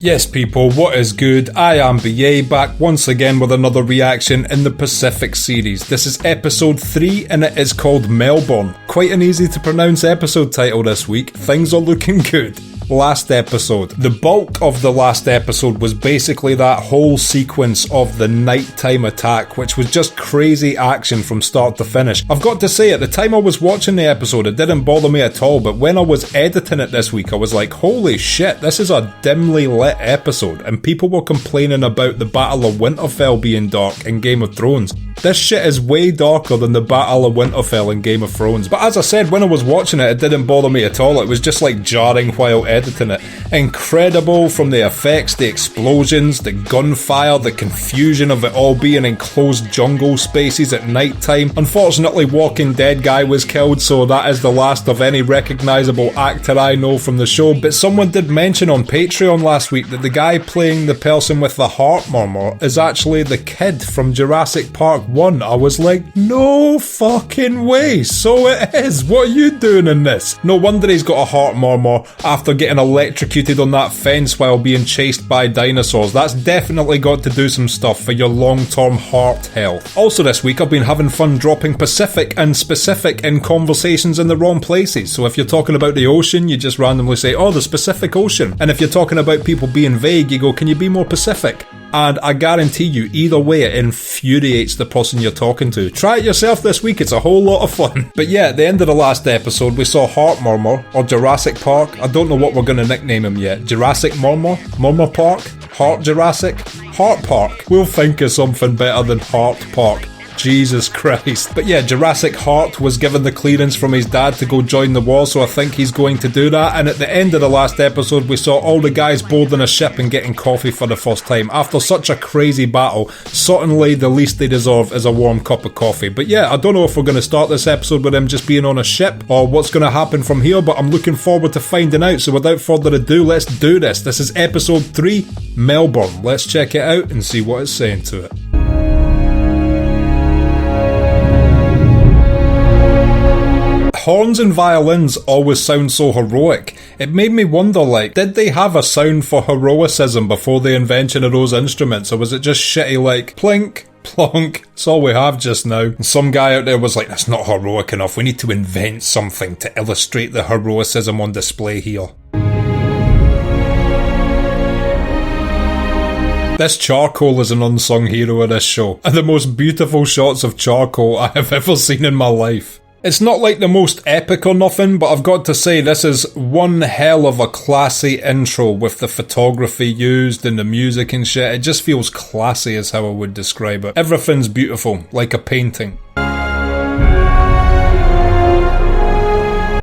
Yes people, what is good? I am BA, back once again with another reaction in the Pacific series. This is episode 3 and it is called Melbourne. Quite an easy to pronounce episode title this week. Things are looking good. Last episode. The bulk of the last episode was basically that whole sequence of the nighttime attack, which was just crazy action from start to finish. I've got to say, at the time I was watching the episode, it didn't bother me at all, but when I was editing it this week, I was like, holy shit, this is a dimly lit episode, and people were complaining about the Battle of Winterfell being dark in Game of Thrones. This shit is way darker than the Battle of Winterfell in Game of Thrones. But as I said, when I was watching it, it didn't bother me at all. It was just like jarring while editing it. Incredible, from the effects, the explosions, the gunfire, the confusion of it all being enclosed jungle spaces at night time. Unfortunately, Walking Dead guy was killed, so that is the last of any recognisable actor I know from the show. But someone did mention on Patreon last week that the guy playing the person with the heart murmur is actually the kid from Jurassic Park 1. I was like, no fucking way. So it is. What are you doing in this? No wonder he's got a heart murmur after getting electrocuted on that fence while being chased by dinosaurs. That's definitely got to do some stuff for your long-term heart health. Also this week I've been having fun dropping Pacific and specific in conversations in the wrong places. So if you're talking about the ocean, you just randomly say, oh, the Pacific Ocean. And if you're talking about people being vague, you go, can you be more Pacific? And I guarantee you, either way, it infuriates the person you're talking to. Try it yourself this week, it's a whole lot of fun. But yeah, at the end of the last episode, we saw Heart Murmur, or Jurassic Park. I don't know what we're going to nickname him yet. Jurassic Murmur? Murmur Park? Heart Jurassic? Heart Park. We'll think of something better than Heart Park. Jesus Christ. But yeah, Jurassic Heart was given the clearance from his dad to go join the war, so I think he's going to do that. And at the end of the last episode, we saw all the guys boarding a ship and getting coffee for the first time. After such a crazy battle, certainly the least they deserve is a warm cup of coffee. But yeah, I don't know if we're going to start this episode with him just being on a ship or what's going to happen from here, but I'm looking forward to finding out. So without further ado, let's do this. This is episode 3, Melbourne. Let's check it out and see what it's saying to it. Horns and violins always sound so heroic. It made me wonder, like, did they have a sound for heroicism before the invention of those instruments, or was it just shitty like, plink, plonk, it's all we have just now? And some guy out there was like, that's not heroic enough, we need to invent something to illustrate the heroicism on display here. This charcoal is an unsung hero of this show, and the most beautiful shots of charcoal I have ever seen in my life. It's not like the most epic or nothing, but I've got to say this is one hell of a classy intro with the photography used and the music and shit. It just feels classy is how I would describe it. Everything's beautiful, like a painting.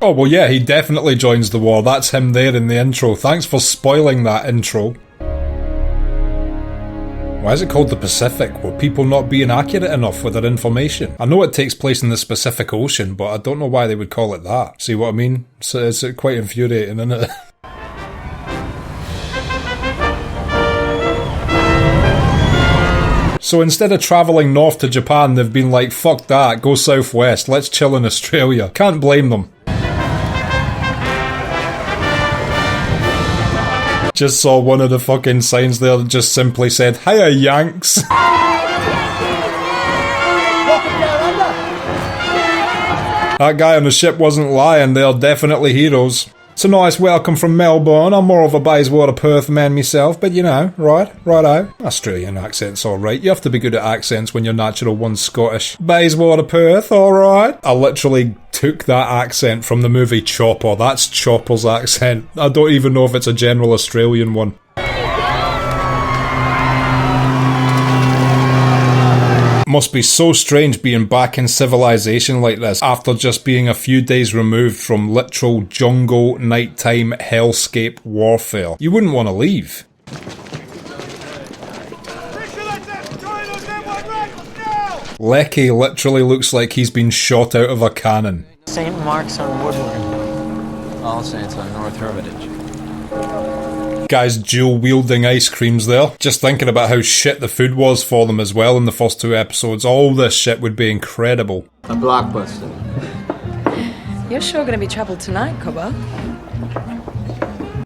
Oh well yeah, he definitely joins the war. That's him there in the intro. Thanks for spoiling that intro. Why is it called the Pacific? Were people not being accurate enough with their information? I know it takes place in the Pacific Ocean, but I don't know why they would call it that. See what I mean? So it's quite infuriating, isn't it? So instead of travelling north to Japan, they've been like, fuck that, go southwest, let's chill in Australia. Can't blame them. Just saw one of the fucking signs there that just simply said, hiya Yanks. That guy on the ship wasn't lying, they're definitely heroes. It's a nice welcome from Melbourne. I'm more of a Bayswater Perth man myself, but you know, righto. Australian accent's alright. You have to be good at accents when your natural one's Scottish. Bayswater Perth, alright. I literally took that accent from the movie Chopper. That's Chopper's accent. I don't even know if it's a general Australian one. Must be so strange being back in civilization like this after just being a few days removed from literal jungle, nighttime, hellscape warfare. You wouldn't want to leave. Leckie literally looks like he's been shot out of a cannon. St. Mark's on Woodward. All Saints on North Hermitage. Guys dual wielding ice creams there. Just thinking about how shit the food was for them as well in the first 2 episodes. All this shit would be incredible. A blockbuster. You're sure gonna be trouble tonight, Cobber.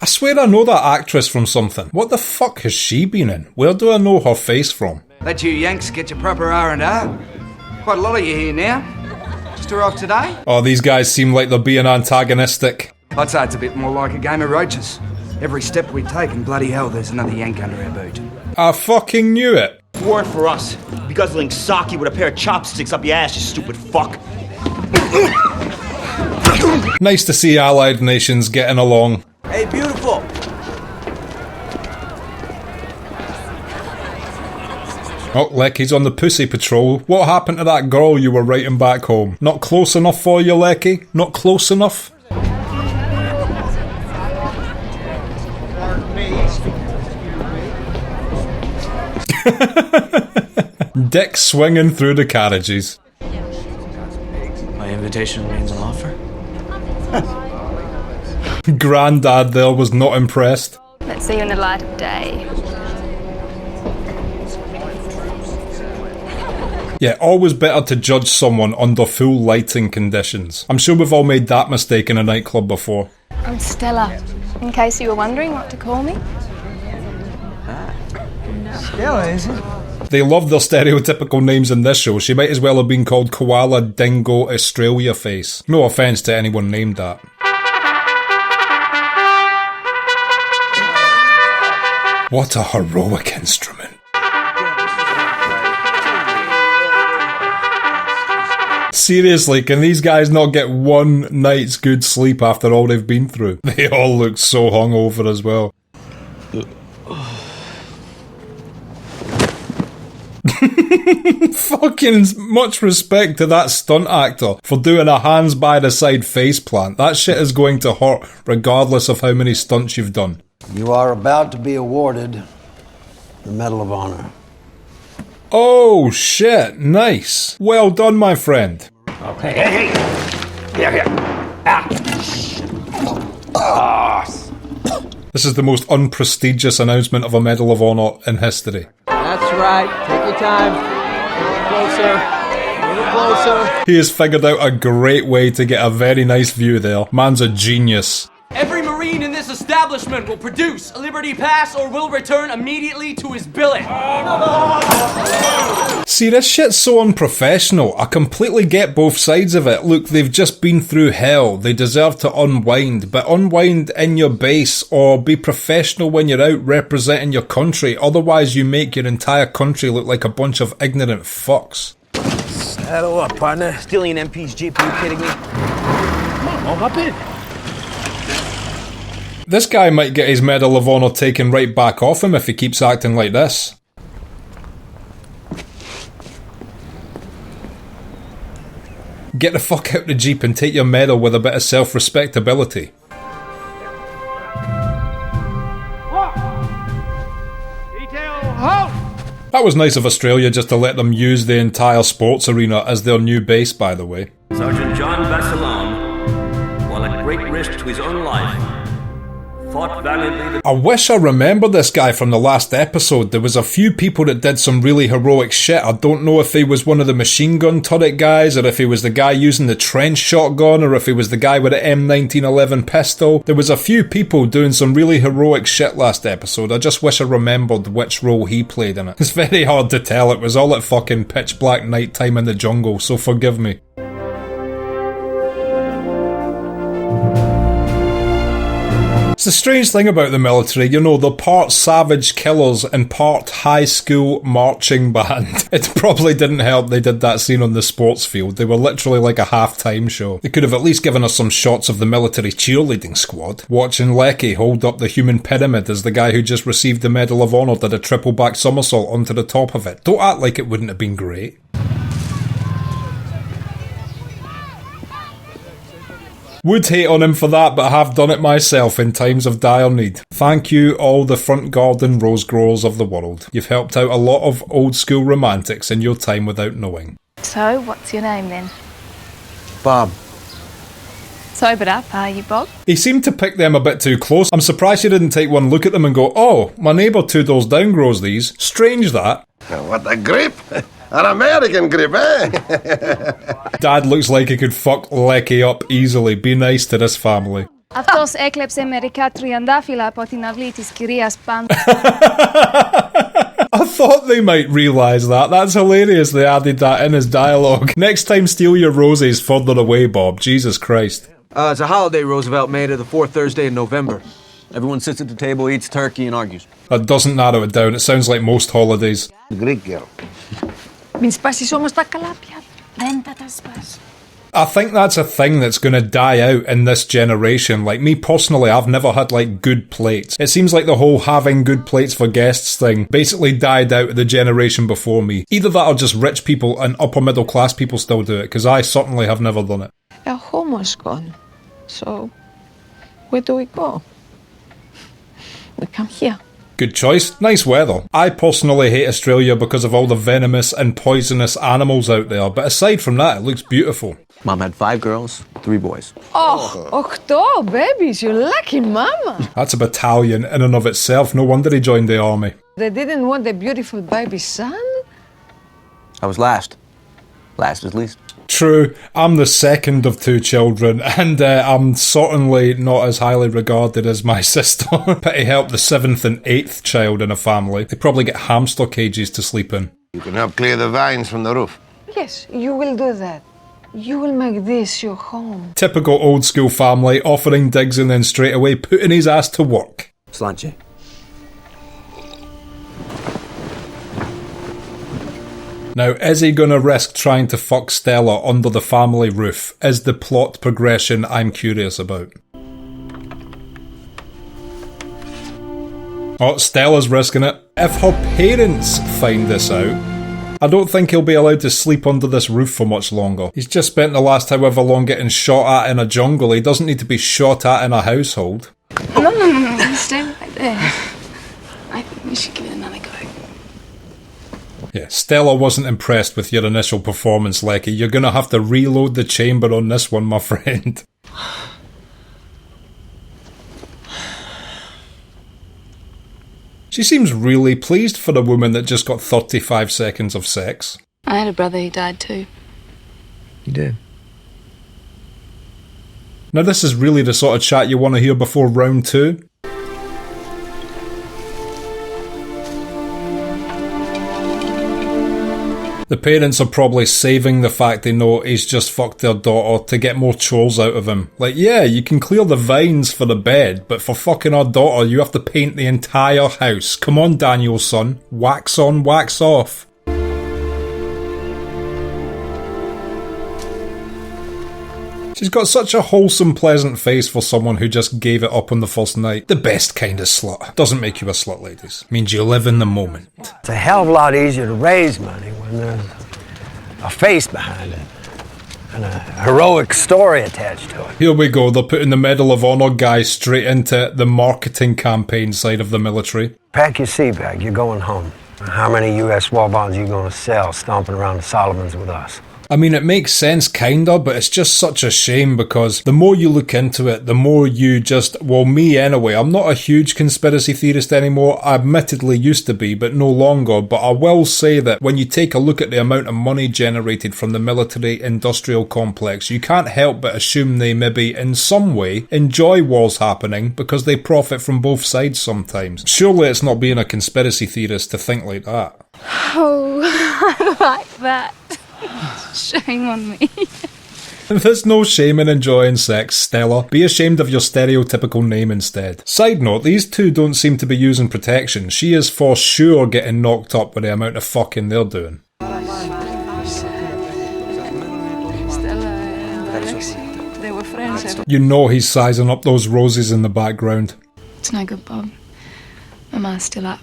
I swear I know that actress from something. What the fuck has she been in? Where do I know her face from? Let you Yanks get your proper R&R. Quite a lot of you here now. Just arrived today? Oh, these guys seem like they're being antagonistic. I'd say it's a bit more like a game of roaches. Every step we take, and bloody hell, there's another Yank under our boot. I fucking knew it. If it weren't for us, you'd be guzzling sake with a pair of chopsticks up your ass, you stupid fuck. Nice to see allied nations getting along. Hey, beautiful. Oh, Leckie's on the pussy patrol. What happened to that girl you were writing back home? Not close enough for you, Leckie? Not close enough? Dick swinging through the carriages. My invitation remains on offer. Grandad there was not impressed. Let's see you in the light of day. Yeah, always better to judge someone under full lighting conditions. I'm sure we've all made that mistake in a nightclub before. I'm Stella, in case you were wondering what to call me. Stella, is it? They love their stereotypical names in this show. She might as well have been called Koala Dingo Australia Face. No offence to anyone named that. What a heroic instrument. Seriously, can these guys not get one night's good sleep after all they've been through? They all look so hungover as well. Fucking much respect to that stunt actor for doing a hands by the side faceplant. That shit is going to hurt regardless of how many stunts you've done. You are about to be awarded the Medal of Honor. Oh shit, nice. Well done, my friend. Okay, hey! Here. This is the most unprestigious announcement of a Medal of Honor in history. That's right. Take your time. A little closer. He has figured out a great way to get a very nice view there. Man's a genius. Every Marine in this establishment will produce a Liberty Pass or will return immediately to his billet. See, this shit's so unprofessional. I completely get both sides of it. Look, they've just been through hell. They deserve to unwind. But unwind in your base or be professional when you're out representing your country. Otherwise, you make your entire country look like a bunch of ignorant fucks. Saddle up, partner. Stealing an MP's Jeep, are you kidding me? Come on, I'll hop in. This guy might get his Medal of Honor taken right back off him if he keeps acting like this. Get the fuck out the Jeep and take your medal with a bit of self-respectability. That was nice of Australia just to let them use the entire sports arena as their new base, by the way. Sergeant John Vassalon, while at great risk to his own life, fought valiantly. I wish I remember this guy from the last episode. There was a few people that did some really heroic shit. I don't know if he was one of the machine gun turret guys, or if he was the guy using the trench shotgun, or if he was the guy with the M1911 pistol. There was a few people doing some really heroic shit last episode. I just wish I remembered which role he played in it. It's very hard to tell. It was all at fucking pitch black night time in the jungle, so forgive me. It's the strange thing about the military, you know, they're part savage killers and part high school marching band. It probably didn't help they did that scene on the sports field. They were literally like a half-time show. They could have at least given us some shots of the military cheerleading squad. Watching Leckie hold up the human pyramid as the guy who just received the Medal of Honor did a triple back somersault onto the top of it. Don't act like it wouldn't have been great. Would hate on him for that, but I have done it myself in times of dire need. Thank you, all the front garden rose growers of the world. You've helped out a lot of old school romantics in your time without knowing. So, what's your name then? Bob. Sobered up, are you, Bob? He seemed to pick them a bit too close. I'm surprised you didn't take one look at them and go, oh, my neighbour 2 doors down grows these. Strange that. What a grip! An American grip, eh? Dad looks like he could fuck Leckie up easily. Be nice to this family. Αυτός έκλεψε μερικά τριαντάφυλλα από την αυλή της κυρίας Πάντ. I thought they might realise that. That's hilarious they added that in as dialogue. Next time steal your roses further away, Bob. Jesus Christ. It's a holiday Roosevelt made of the fourth Thursday in November. Everyone sits at the table, eats turkey, and argues. That doesn't narrow it down. It sounds like most holidays. The Greek girl. Μην σπάσεις όμως τα καλάπια. Δεν θα τα σπάσεις. I think that's a thing that's going to die out in this generation. Like me personally, I've never had like good plates. It seems like the whole having good plates for guests thing basically died out of the generation before me. Either that or just rich people and upper middle class people still do it, because I certainly have never done it. Our home is gone. So, where do we go? We come here. Good choice. Nice weather. I personally hate Australia because of all the venomous and poisonous animals out there, but aside from that, it looks beautiful. Mom had 5 girls, 3 boys. Oh, 8 babies, you lucky mama. That's a battalion in and of itself. No wonder he joined the army. They didn't want a beautiful baby son? I was last. Last at least. True, I'm the second of 2 children, and I'm certainly not as highly regarded as my sister. Pity help the 7th and 8th child in a family. They probably get hamster cages to sleep in. You can help clear the vines from the roof. Yes, you will do that. You will make this your home. Typical old school family, offering digs and then straight away putting his ass to work. Slanche. Now, is he gonna risk trying to fuck Stella under the family roof? Is the plot progression I'm curious about. Oh, Stella's risking it. If her parents find this out, I don't think he'll be allowed to sleep under this roof for much longer. He's just spent the last however long getting shot at in a jungle. He doesn't need to be shot at in a household. No, stay right there. I think we should give it another go. Yeah, Stella wasn't impressed with your initial performance, Leckie. You're gonna have to reload the chamber on this one, my friend. She seems really pleased for a woman that just got 35 seconds of sex. I had a brother who died too. You did. Now this is really the sort of chat you want to hear before round 2. The parents are probably saving the fact they know he's just fucked their daughter to get more chores out of him. Like, yeah, you can clear the vines for the bed, but for fucking our daughter, you have to paint the entire house. Come on, Daniel's son. Wax on, wax off. She's got such a wholesome, pleasant face for someone who just gave it up on the first night. The best kind of slut. Doesn't make you a slut, ladies. Means you live in the moment. It's a hell of a lot easier to raise money when there's a face behind it and a heroic story attached to it. Here we go. They're putting the Medal of Honor guy straight into the marketing campaign side of the military. Pack your sea bag. You're going home. How many U.S. war bonds are you going to sell stomping around the Solomons with us? I mean, it makes sense, kinda, but it's just such a shame because the more you look into it, the more you just, well, me anyway, I'm not a huge conspiracy theorist anymore. I admittedly used to be, but no longer. But I will say that when you take a look at the amount of money generated from the military-industrial complex, you can't help but assume they maybe, in some way, enjoy wars happening because they profit from both sides sometimes. Surely it's not being a conspiracy theorist to think like that. Oh, I like that. Shame on me. There's no shame in enjoying sex, Stella. Be ashamed of your stereotypical name instead. Side note, these two don't seem to be using protection. She is for sure getting knocked up with the amount of fucking they're doing. They were friends. You know he's sizing up those roses in the background. It's no good, Bob. Mama's still up.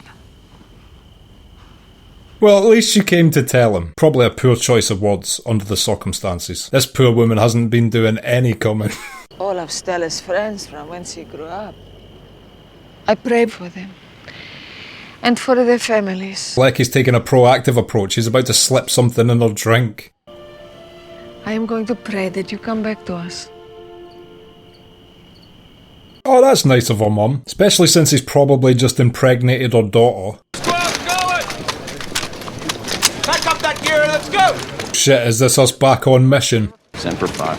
Well, at least she came to tell him. Probably a poor choice of words under the circumstances. This poor woman hasn't been doing any coming. All of Stella's friends from when she grew up. I prayed for them. And for their families. Leckie's taking a proactive approach. He's about to slip something in her drink. I am going to pray that you come back to us. Oh, that's nice of her mum. Especially since he's probably just impregnated her daughter. Pack up that gear and let's go! Shit, is this us back on mission? Semper Fi.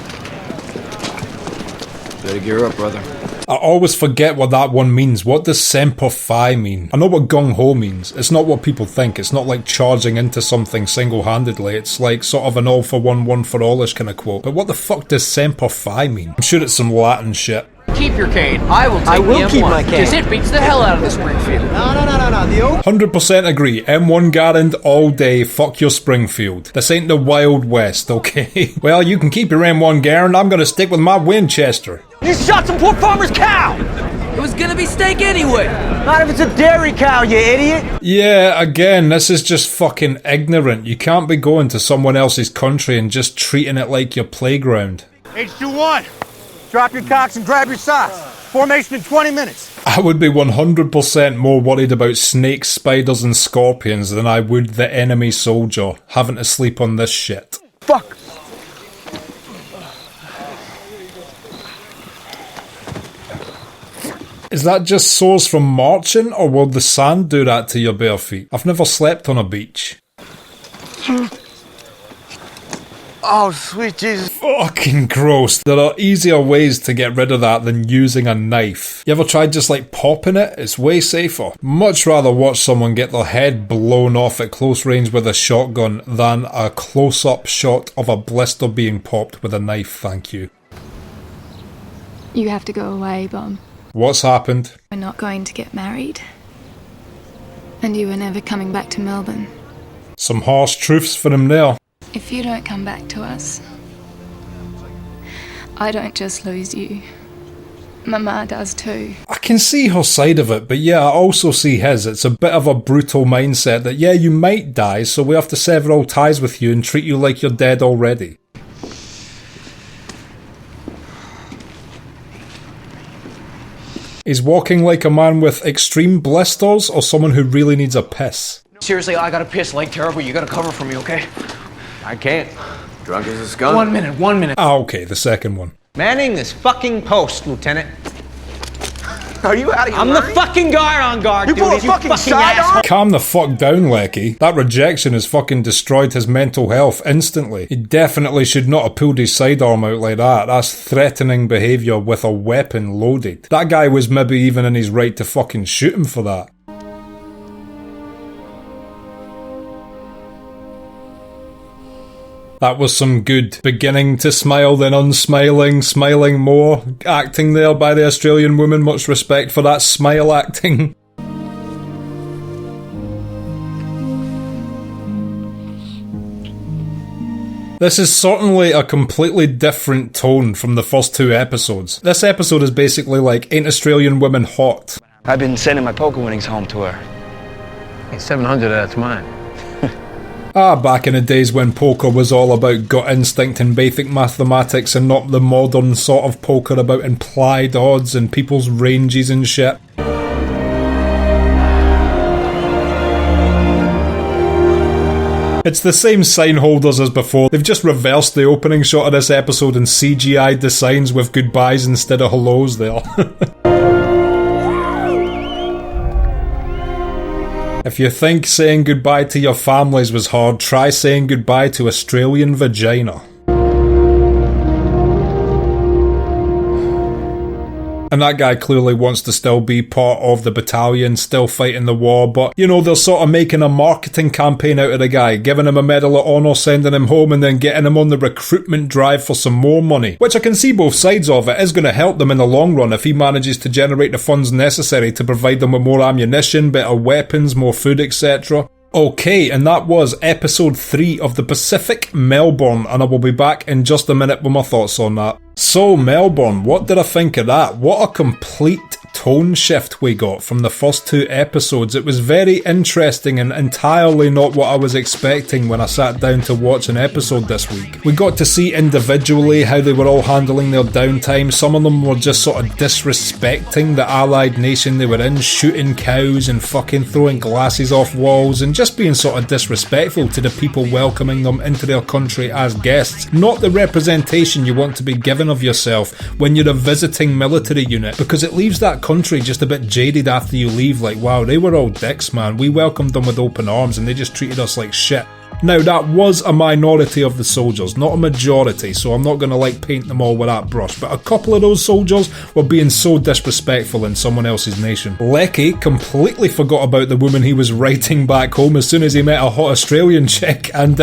Better gear up, brother. I always forget what that one means. What does Semper Fi mean? I know what gung-ho means. It's not what people think. It's not like charging into something single-handedly. It's like sort of an all-for-one, one-for-all-ish kind of quote. But what the fuck does Semper Fi mean? I'm sure it's some Latin shit. Keep your cane. I will keep my cane. Because it beats the hell out of the Springfield. No. The old 100% agree. M1 Garand all day. Fuck your Springfield. This ain't the Wild West, okay? Well, you can keep your M1 Garand. I'm gonna stick with my Winchester. You shot some poor farmer's cow! It was gonna be steak anyway. Not if it's a dairy cow, you idiot! Yeah, again, this is just fucking ignorant. You can't be going to someone else's country and just treating it like your playground. H21, drop your cocks and grab your socks. Formation in 20 minutes. I would be 100% more worried about snakes, spiders and scorpions than I would the enemy soldier having to sleep on this shit. Fuck! Is that just sores from marching, or will the sand do that to your bare feet? I've never slept on a beach. Oh, sweet Jesus. Fucking gross. There are easier ways to get rid of that than using a knife. You ever tried just like popping it? It's way safer. Much rather watch someone get their head blown off at close range with a shotgun than a close-up shot of a blister being popped with a knife, thank you. You have to go away, Bob. What's happened? We're not going to get married. And you are never coming back to Melbourne. Some harsh truths for him there. If you don't come back to us, I don't just lose you. Mama does too. I can see her side of it, but yeah, I also see his. It's a bit of a brutal mindset that, yeah, you might die, so we have to sever all ties with you and treat you like you're dead already. He's walking like a man with extreme blisters or someone who really needs a piss. Seriously, I gotta piss like terrible. You gotta cover for me, okay? I can't. Drunk as a skunk. 1 minute, 1 minute. Ah, okay, the second one. Manning this fucking post, Lieutenant. Are you out of your I'm mind? the fucking guard on guard, You dude. pull a fucking sidearm? Calm the fuck down, Leckie. That rejection has fucking destroyed his mental health instantly. He definitely should not have pulled his sidearm out like that. That's threatening behaviour with a weapon loaded. That guy was maybe even in his right to fucking shoot him for that. That was some good beginning to smile, then unsmiling, smiling more. Acting there by the Australian woman. Much respect for that smile acting. This is certainly a completely different tone from the first two episodes. This episode is basically like, ain't Australian women hot? I've been sending my poker winnings home to her. Hey, 700 of that's mine. Back in the days when poker was all about gut instinct and basic mathematics and not the modern sort of poker about implied odds and people's ranges and shit. It's the same sign holders as before. They've just reversed the opening shot of this episode and CGI'd the signs with goodbyes instead of hellos there. If you think saying goodbye to your families was hard, try saying goodbye to Australian vagina. And that guy clearly wants to still be part of the battalion, still fighting the war, but, you know, they're sort of making a marketing campaign out of the guy, giving him a Medal of Honour, sending him home, and then getting him on the recruitment drive for some more money. Which I can see both sides of. It is going to help them in the long run if he manages to generate the funds necessary to provide them with more ammunition, better weapons, more food, etc. Okay, and that was episode 3 of the Pacific Melbourne, and I will be back in just a minute with my thoughts on that. So, Melbourne, what did I think of that? What a complete tone shift we got from the first 2 episodes. It was very interesting and entirely not what I was expecting when I sat down to watch an episode this week. We got to see individually how they were all handling their downtime. Some of them were just sort of disrespecting the allied nation they were in, shooting cows and fucking throwing glasses off walls and just being sort of disrespectful to the people welcoming them into their country as guests. Not the representation you want to be given of yourself when you're a visiting military unit, because it leaves that country just a bit jaded after you leave. Like, wow, they were all dicks, man. We welcomed them with open arms and they just treated us like shit. Now, that was a minority of the soldiers, not a majority, so I'm not going to paint them all with that brush, but a couple of those soldiers were being so disrespectful in someone else's nation. Leckie completely forgot about the woman he was writing back home as soon as he met a hot Australian chick, and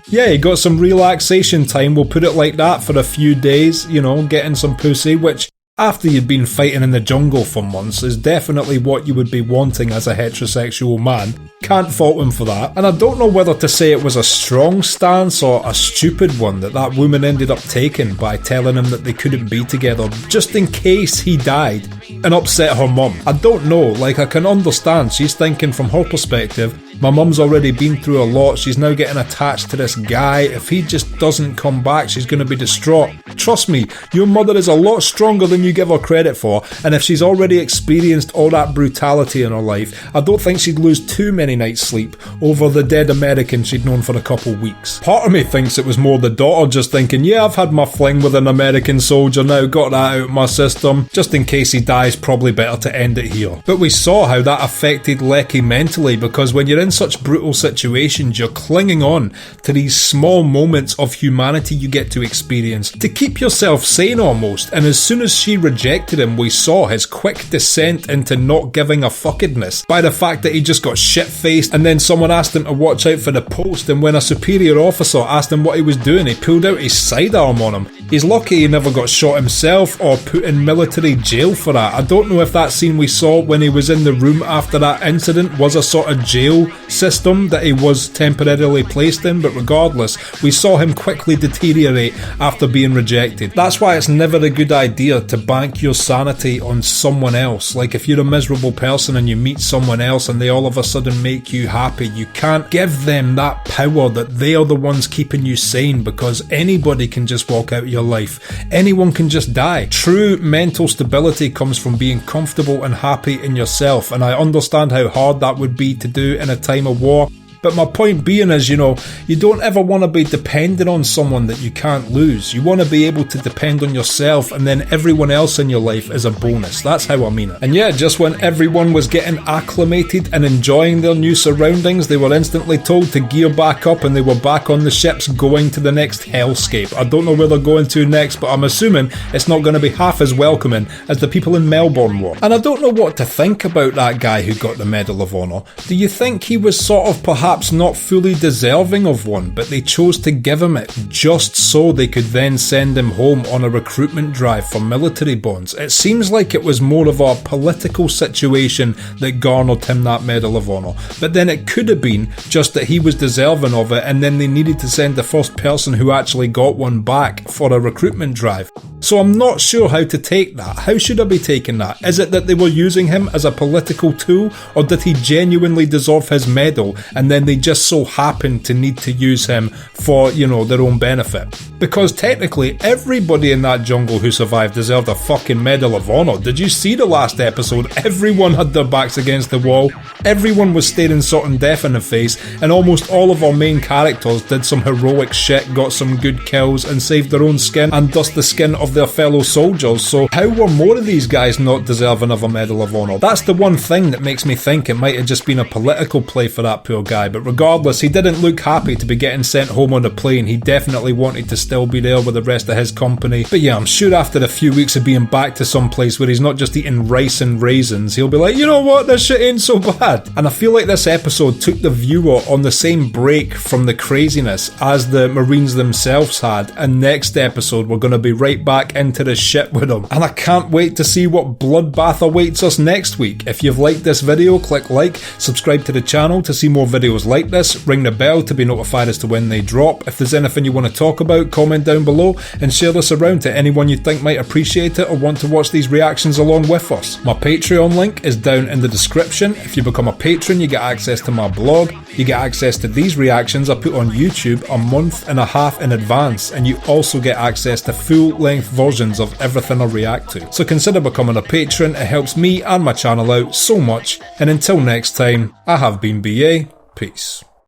yeah, he got some relaxation time, we'll put it like that, for a few days, you know, getting some pussy, which, after you'd been fighting in the jungle for months, is definitely what you would be wanting as a heterosexual man. Can't fault him for that. And I don't know whether to say it was a strong stance or a stupid one that woman ended up taking by telling him that they couldn't be together just in case he died and upset her mum. I don't know, I can understand, she's thinking from her perspective, my mum's already been through a lot, she's now getting attached to this guy, if he just doesn't come back she's going to be distraught. Trust me, your mother is a lot stronger than you give her credit for, and if she's already experienced all that brutality in her life, I don't think she'd lose too many nights sleep over the dead American she'd known for a couple weeks. Part of me thinks it was more the daughter just thinking, yeah, I've had my fling with an American soldier now, got that out of my system, just in case he dies, probably better to end it here. But we saw how that affected Leckie mentally, because when you're in such brutal situations, you're clinging on to these small moments of humanity you get to experience to keep yourself sane almost, and as soon as she rejected him, we saw his quick descent into not giving a fuckedness by the fact that he just got shit-faced, and then someone asked him to watch out for the post, and when a superior officer asked him what he was doing, he pulled out his sidearm on him. He's lucky he never got shot himself or put in military jail for that. I don't know if that scene we saw when he was in the room after that incident was a sort of jail system that he was temporarily placed in, but regardless, we saw him quickly deteriorate after being rejected. That's why it's never a good idea to bank your sanity on someone else. If you're a miserable person and you meet someone else and they all of a sudden make you happy, you can't give them that power that they are the ones keeping you sane, because anybody can just walk out your life. Anyone can just die. True mental stability comes from being comfortable and happy in yourself, and I understand how hard that would be to do in a time of war. But my point being is, you don't ever want to be dependent on someone that you can't lose. You want to be able to depend on yourself, and then everyone else in your life is a bonus. That's how I mean it. And yeah, just when everyone was getting acclimated and enjoying their new surroundings, they were instantly told to gear back up, and they were back on the ships going to the next hellscape. I don't know where they're going to next, but I'm assuming it's not going to be half as welcoming as the people in Melbourne were. And I don't know what to think about that guy who got the Medal of Honor. Do you think he was sort of perhaps not fully deserving of one, but they chose to give him it just so they could then send him home on a recruitment drive for military bonds? It seems like it was more of a political situation that garnered him that Medal of Honor, but then it could have been just that he was deserving of it, and then they needed to send the first person who actually got one back for a recruitment drive. So I'm not sure how to take that. How should I be taking that? Is it that they were using him as a political tool, or did he genuinely deserve his medal and then they just so happened to need to use him for, their own benefit? Because technically everybody in that jungle who survived deserved a fucking Medal of Honor. Did you see the last episode? Everyone had their backs against the wall, everyone was staring certain death in the face, and almost all of our main characters did some heroic shit, got some good kills, and saved their own skin and thus the skin of their fellow soldiers. So how were more of these guys not deserving of a Medal of Honor? That's the one thing that makes me think it might have just been a political play for that poor guy. But regardless, he didn't look happy to be getting sent home on a plane. He definitely wanted to still be there with the rest of his company. But yeah, I'm sure after a few weeks of being back to some place where he's not just eating rice and raisins, he'll be like, you know what, this shit ain't so bad. And I feel like this episode took the viewer on the same break from the craziness as the Marines themselves had, and next episode we're going to be right back into the shit with them. And I can't wait to see what bloodbath awaits us next week. If you've liked this video, click like, subscribe to the channel to see more videos like this, ring the bell to be notified as to when they drop. If there's anything you want to talk about, comment down below and share this around to anyone you think might appreciate it or want to watch these reactions along with us. My Patreon link is down in the description. If you become a patron, you get access to my blog, you get access to these reactions I put on YouTube a month and a half in advance, and you also get access to full-length versions of everything I react to. So consider becoming a patron, it helps me and my channel out so much, and until next time, I have been BA, peace.